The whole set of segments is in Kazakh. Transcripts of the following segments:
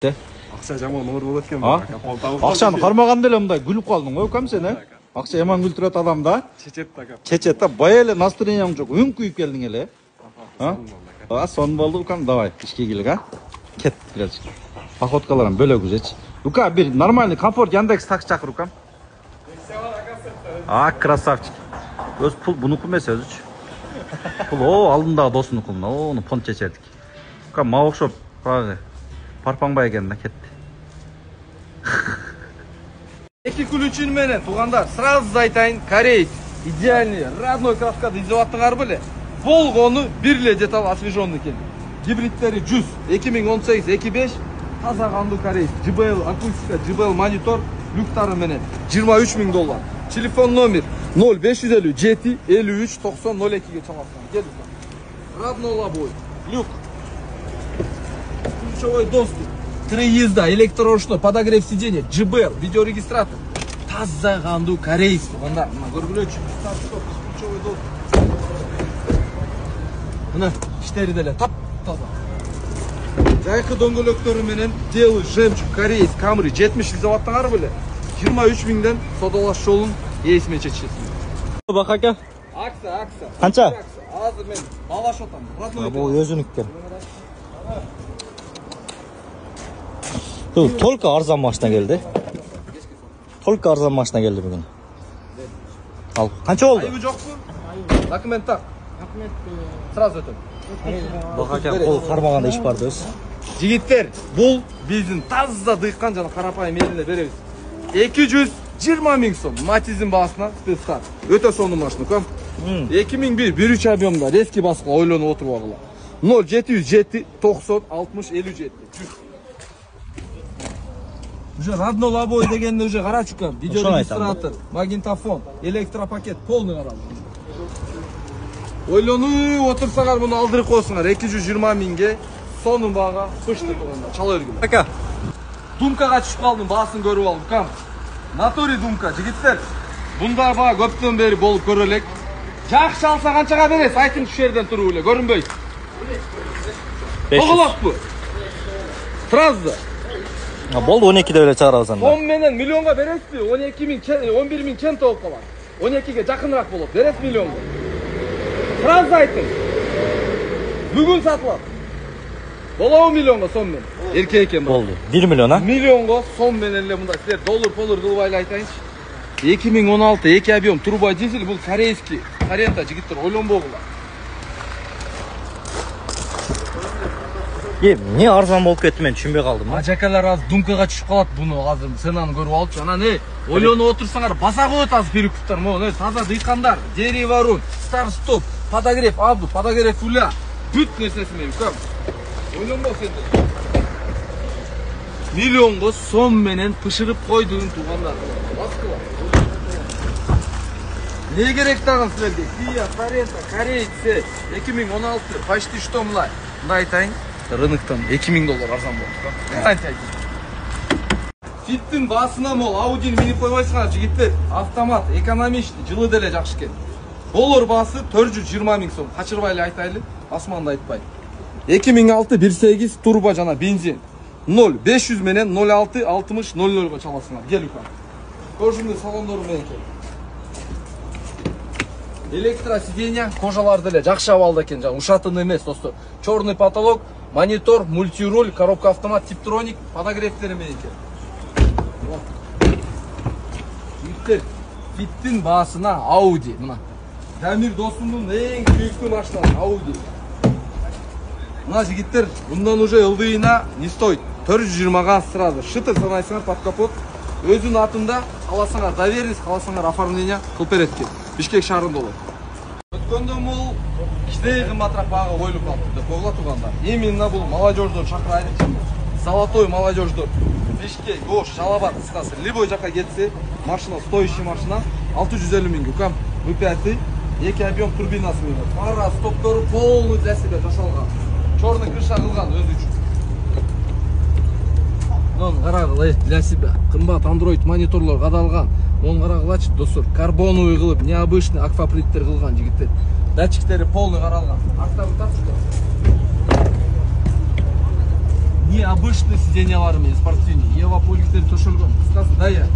Акча жаман оор болот экен. Акчаны кармаганда эле мындай күлүп калдың го, кам сен, Акча яман күлтүрөт адам да. Чечет да. Чечет да, бая эле настроениең жок, өңкүйүп келдиң эле. Сон болду, кам, давай, ишке келик, Кет, бираз. Походкаларын бөлөк үзөчү. Ука, бир нормальный комфорт Яндекс такси чакыр, укам. Красавчик. Өз пул бунуку эмес өзүчү. Пул алдындагы досунуку, ону понт чечердик. Ука, мага окшоп, парпаңбай экен да, кетти. Эки күлүчүн менен туугандар, сразу айтайын, кореец, идеальный, родной краскада изеп аттыңар беле? Болгону бир эле деталь освеженный экен. Гибридтери 100, 2018, 25, таза кандуу кореец, JBL акустика, JBL монитор, люктары менен $23.000. Телефон номер 0557 53 90 02-ге чаласың. Кел. Родной лобой, люк. Ключевой доступ. 3 езда, электроручной, подогрев сиденья, JBL, видеорегистратор. Таза кандуу кореец, туугандар. Мына көргүлөчү. Ключевой доступ. Мына иштери деле тап-таза. Жайкы дөңгөлөктөрү менен Делы Жемчуг кореец Camry 70 изеп аттыңар беле? 23.000ден содалаш жолун ээсиме чечесиң. Бак ака. Акса. Канча? Азыр мен балаш отам. Родной. Бул өзүнүккен. Только арзан машина келди. Только арзан машина келди бүгүн. Ал, канча болду? Айыбы жокпу? Документ так. Документ сразу өтөм. Бак ака, кол кармаганда иш бар дөз. Жигиттер, бул биздин таза дыйкан жана карапайым элине беребиз. 220.000 сом Матиздин баасына спецстар. Өтө сонун машина, ком. 2001 1.3 объемда резкий баскыла ойлонуп отурбагыла. 0707 90 60 57. Уже родной лобой дегенде уже карачука, видеорегистратор, магнитофон, электропакет полный каралды. Ойлонуп отурсаңар муну алдырып коесуңар 220.000ге сонун баага пышты турганда чала бергиле. Ака. Думкага түшүп калдым, баасын көрүп алдым, кам. Натури думка, жигиттер. Бундай баа көптөн бери болуп көрө элек. Жакшы алса канчага бересиз? Айтың шу жерден туруп эле, көрүнбөйт. 500. Тоголокпу? Сразу. Болду 12 деп эле чыгарабыз анда. 10 менен миллионга бересизби? 11.000 чен болуп калат. 12ге жакыныраак болот. Бересиз миллионго. Сразу айтың. Бүгүн сатылат. Болобу миллионго сом менен? Эркек экен болду. 1 миллион, Миллионго сом менен эле мындай силер доллар кылбай эле айтайынчы. 2016 2 объем турбо дизель бул корейский. Аренда жигиттер ойлонбогула. Эмне арзан болуп кетти, мен түшүнбөй калдым. Ажакалар аз думкага түшүп калат буну азыр ценаны көрүп алчу. Анан ойлонуп отурсаңар баса коет аз перекуптар. Могу таза дыйкандар, дерево руль, старт стоп, подогрев абду, подогрев руля. Бүт нерсеси менен ком. Ойлонбо сен. Миллионго сом менен пышырып койдун туугандар. Баскыла. Не керек тагын силерге? Kia, Sorento, корейцы 2016 почти что мындай. Мындай айтайын, рыноктон $2.000 арзан болду. Канча айтайын. Фиттин баасына мол, Audi'ни минип койбойсуңар жигиттер. Автомат, экономичный, жылы деле жакшы экен. Болор баасы 420.000 сом. Качырбай эле айтайлы, асманда айтпай. 2006 1.8 турбо жана бензин. 0-500 менен 06 60 00го чаласыңар. Кел ука. Кожуный салондору менен кел. Электросиденья, кожалар деле жакшы абалда экен, ушатыны эмес, достор. Черный потолок, монитор, мультируль, коробка автомат, типтроник, подогревтери менен кел. Жигиттер, Фиттин баасына Audi, мына. Дамир досумдун эң сүйүктүү машинасы Audi. Мына жигиттер, bundan уже ылдыйына не стоит? 420га сразу. Шытыр санайсыңар под капот. Өзүнүн атында каласаңар доверенность, каласаңар оформление кылып берет экен. Бишкек шаарында болот. Өткөндө бул кичинекей кымбатыраак баага коюлуп калды деп койгула тургандар. Именно бул молодежьдор чакырайлы. Золотой молодежьдор. Бишкек, Ош, Жалабат кыскасы. Любой жака кетсе, машина стоящий машина 650.000 укам. V5, 2 объем турбинасы менен. Фара, стоптору полный для себя жасалган. Черный крыша кылган өзү үчүн. Мон карагыла для себя. Кымбат Android мониторлор кадалган. Мон карагылачы достор. Карбоновый кылып, необычный акваплиттер кылган жигиттер. Датчиктери полный каралган. Артабы тачка. необычный сиденьялары менен спортивный. Ева поликтер төшөлгөн. Кыскасы дая.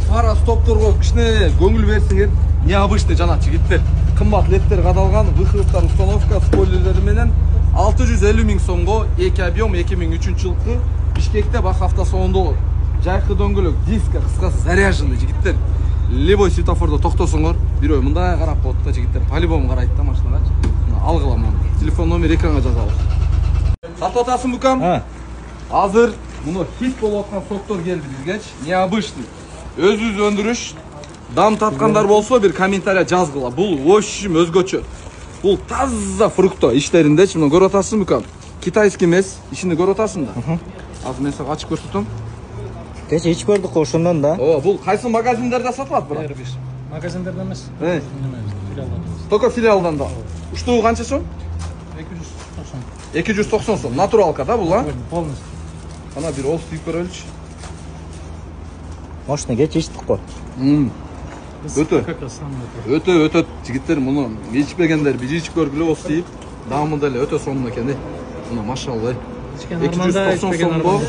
Фара стопторго кичине көңүл берсеңер, необычный жанат жигиттер. Кымбат леттер кадалган, выхлоптар установка, спойлерлери менен 650 миң сомго 2 объем 2003 жылкы Бишкекте бак автосалонунда болот. Жайкы дөңгөлөк, диска, кыскасы заряженный жигиттер. Любой светофордо токтосоңор, бирөө мындай карап коет да жигиттер. По-любому карайт да машинаға. Алгыла муну. Телефон номер экранга жазабыз. Сатып атасың букам? Азыр муну хит болуп аткан соктор келди бизгечи. Необычный. Өзүбүз өндүрүш. Дам таткандар болсо бир комментарий жазгыла. Бул вообще өзгөчө. Бул таза фрукто иштериндечи. Муну көрүп атасың букам? Китайский эмес, ишини көрүп атасың да. Азыр мен сага ачып көрсөтөм. Кече ич көрдүк ошондон да. Ооба, бул кайсы магазиндерде сатылат бирок? Магазиндерде эмес. Только филиалдан да. Уштугу канча сом? 290 сом. Натуралка да бул, а? Полностью. Ана бир ол сүйүп көрөлүчү. Машина кече ичтик го. Өтө жигиттер муну ичпегендер биз ичип көргүлө ос сүйүп. Дамы деле өтө сонун экен. Муну машалла. 290 сомго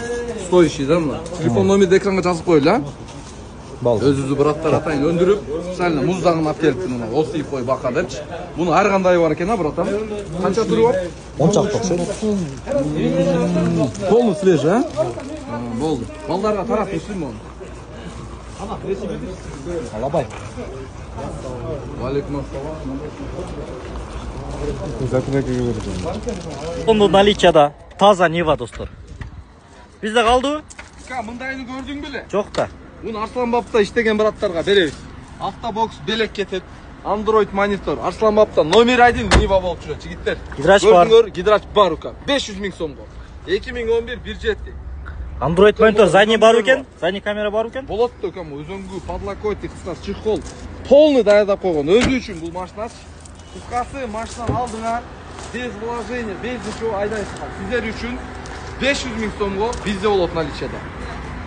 стоящий да мына. Телефон номерди экранга жазып коелу, а? Өзүбүздү браттар атайын өндүрүп, специально муздагын алып келип муну ол сүйүп кой бака депчи. Муну ар кандай бар экен, а братан? Канча түрү бар? 10 чакты окшойт. Полный свежий, а? Болду. Балдарга тарап берсин муну. Алабай. Валейкум ассалам. Ондо наличияда таза Нива достор. Бизде калдыбы? Мындайны көрдүң беле? Жок да. Муну Арсланбапта иштеген браттарга беребиз. Автобокс белек кетет. Android монитор. Арсланбапта номер 1 Нива болуп жүрөт жигиттер. Гидрач бар. Көрдүңөр, гидрач бар ука. 500 миң сомго. 2011 бир жетти. Android монитор задний бар экен? Задний камера бар экен? Болот да кам өзөңгү подлокотник кыскасы чехол. Полный даярдап койгон. Өзү үчүн бул машинасы. Кыскасы машинаны алдыңар, без вложения, без ничего айдайсыздар. Сиздер үчүн 500 миң сомго бизде болот наличияда.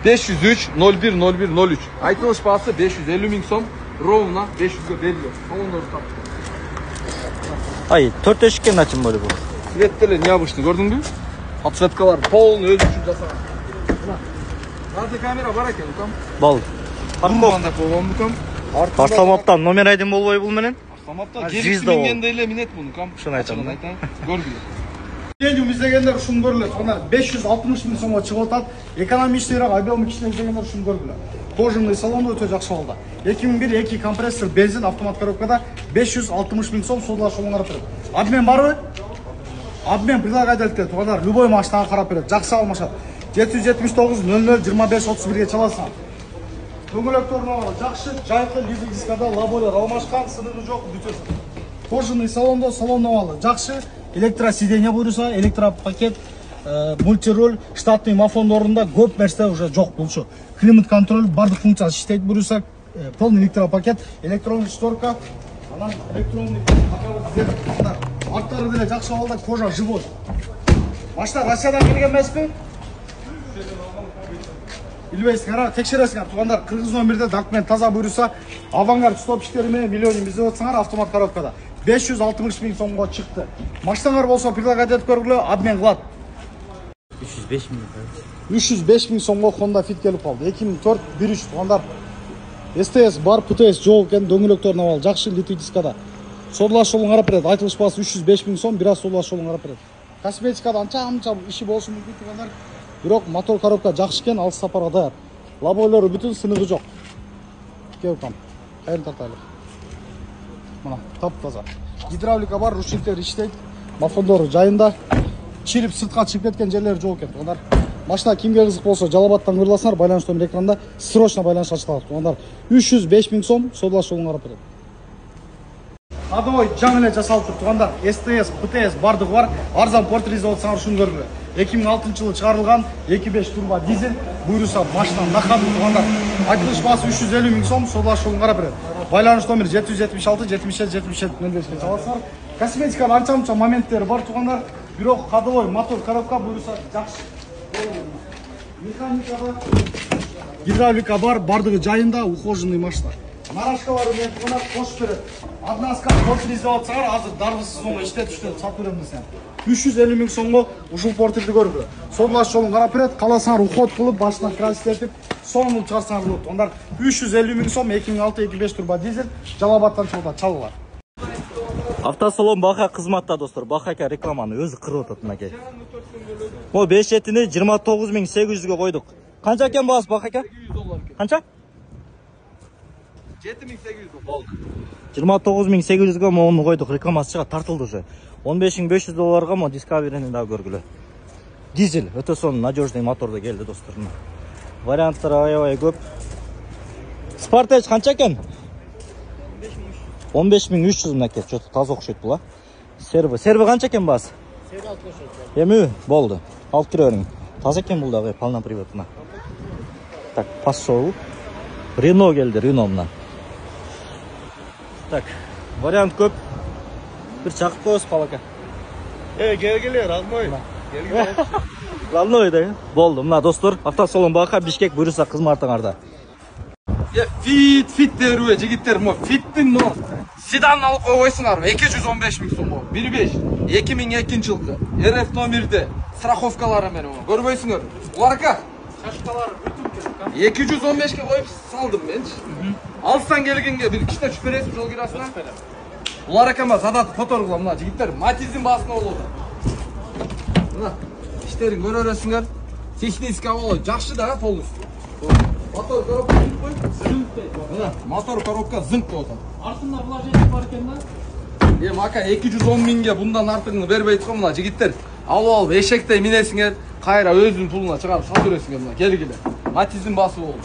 503 01 01 03. Айтылыш баасы 550 миң сом. Ровно 500гө берилет. Салондор тап. Ай, 4 эшикке начин болду бул. Светтелер необычный, көрдүңбү? Подсветкалар полный өзү үчүн жасаган. Задний камера бар экен, укам. Бол. Парковкада койгон укам. Арсланбаптан номер 1 болбой бул менен? Арсланбапта Звезда желиси мингенде эле минет муну, укам. Шуну айтам да. Көргүлө. Ден издегендер ушун көрүлөт. Анар 560 миң сомго чыгып атат. Экономичныйраак объем кичине издегендер ушун көргүлө. Кожаный салондо өтө жакшы болду. 2001 2 компрессор бензин автомат коробкада 560 миң сом содлашууну карап берет. Обмен барбы? Обмен предлагательте туугандар любой машинага карап берет. Жакшы алмашат. 779 00 25 31ге чаласың. Дөңгөлөктөрүнө жакшы, жайкы лизинг дискада лабойлор алмашкан, сыныгы жок, бүтөсү. Кожаный салондо салон абалы жакшы. Электросиденье буюрса, электропакет, мультируль, штатный мафондорунда көп нерсе уже жок болчу. Климат контроль, бардык функциясы иштейт буюрса, полный электропакет, электронный шторка, анан электронный зеркалдар. Арттары деле жакшы абалда, кожа живой. Машина Россиядан келген эмеспи? Илбейсиңер, текшересиңер. Туугандар, кыргыз номерде документ таза буюрса, авангард стоп иштери менен миллион издеп атсаңар автомат коробкада. 560 миң сомго чыкты. Машинаңар болсо предлагать көргүлө, обмен кылат. 305 миң. 305 миң сомго Honda Fit келип калды. 2004 13 туугандар. СТС бар, ПТС жок экен, дөңгөлөктөрүн абал жакшы литий дискада. Содлашуулун карап берет. Айтылыш баасы 305 миң сом, бир аз содлашуулун карап берет. Косметикада анча иши болушу мүмкүн туугандар. Бирок мотор коробка жакшы экен, алыс сапарга даяр. Лабойлору бүтүн, сыныгы жок. Келкам. Кайын тартайлы. Мына, тап-таза. Гидравлика бар, ручниктер иштейт. Мафондору жайында. Чирип сыртка чыгып кеткен жерлери жок экен. Туугандар, машина кимге кызык болсо, Жалалбаттан кырласыңар, байланыш номер экранда срочно байланыш ачылат. Туугандар, 305 миң сом содлашуулун карап берет. Адой жаңы эле жасалып тур туугандар. СТС, ПТС бардыгы бар. Арзан портрет алсаңар ушуну көргүлө. 2006 жылы чыгарылган 2.5 турбо дизель буюрса машина нахамды туугандар. Айтылыш баасы 350 миң сом содлашуулун карап берет. Байланыш номер 776 77 77 05 чаласыңар. Косметика анча-мунча моменттери бар туугандар. Бирок ходовой мотор коробка буюрса жакшы. Механикада гидравлика бар, бардыгы жайында, ухоженный машина. Нарашкалары менен туугандар кошуп берет. Одна скат портрет алсаңар, азыр даргысыз оңго иштетип сатып берем десем. 350 миң сомго ушул портелди көргүлө. Сорлаш жолун карап берет, каласаңар уход кылып, башына краситетип, сонун чыгарсаңар болот. Ондар 350 миң сом 2006-2005 турба дизель, Жалал-Абадтан чыгат, чалгыла. Автосалон Баха кызматта достор. Бахака рекламаны өзү кырып атат мынакей. О 5 жетини 29800га койдук. Канча экен баасы Бахака? $700. Канча? 7800 болду. 29800га мону койдук. Рекламасы чыгат, тартылды уже. $15500 мо Discovery'ни да көргүлө. Дизель, өтө сонун, надежный мотордо келди достор. Варианттары аябай көп. Спартеж канча экен? 15300 мынакей, что-то таза окшойт бул, а. Серви канча экен баасы? Серви 60. Эми болду. Алып кире бериң. Таза экен бул дагы, полноприводна. Так, пошел. Рено келди, Рено мына. Так, вариант көп. Бир чакып коебуз балака. Келгиле, размой. Главной да. Болду. Мына достор, автосалон Баха, Бишкек буйруса кызматыңарда. Fit дербе жигиттер, мо фиттин мо седан алып койсуңар 215 миң сом. 1.5 2002 жылкы. РФ номерде страховкалары менен көрбөйсүңөр. Уларка шашкалары бүтүн 215 ке коюп салдым менчи. Алсаң келгенге бир кичине түшүп бересиң жол кирасына. Уларка ма задат фото кылам мына жигиттер. Матиздин баасына болот. Мына иштерин көрө бересиңер. Технический болот, жакшы да полностью. Мотор коробка мотор коробка зынк болот. Артында вложение бар экен да. Мака 210 миңге bundan артыгын бербейт го мына жигиттер. Алып эшектей минесиңер, кайра өзүнүн пулуна чыгарып салып бересиңер мына келгиле. Матиздин баасы болду.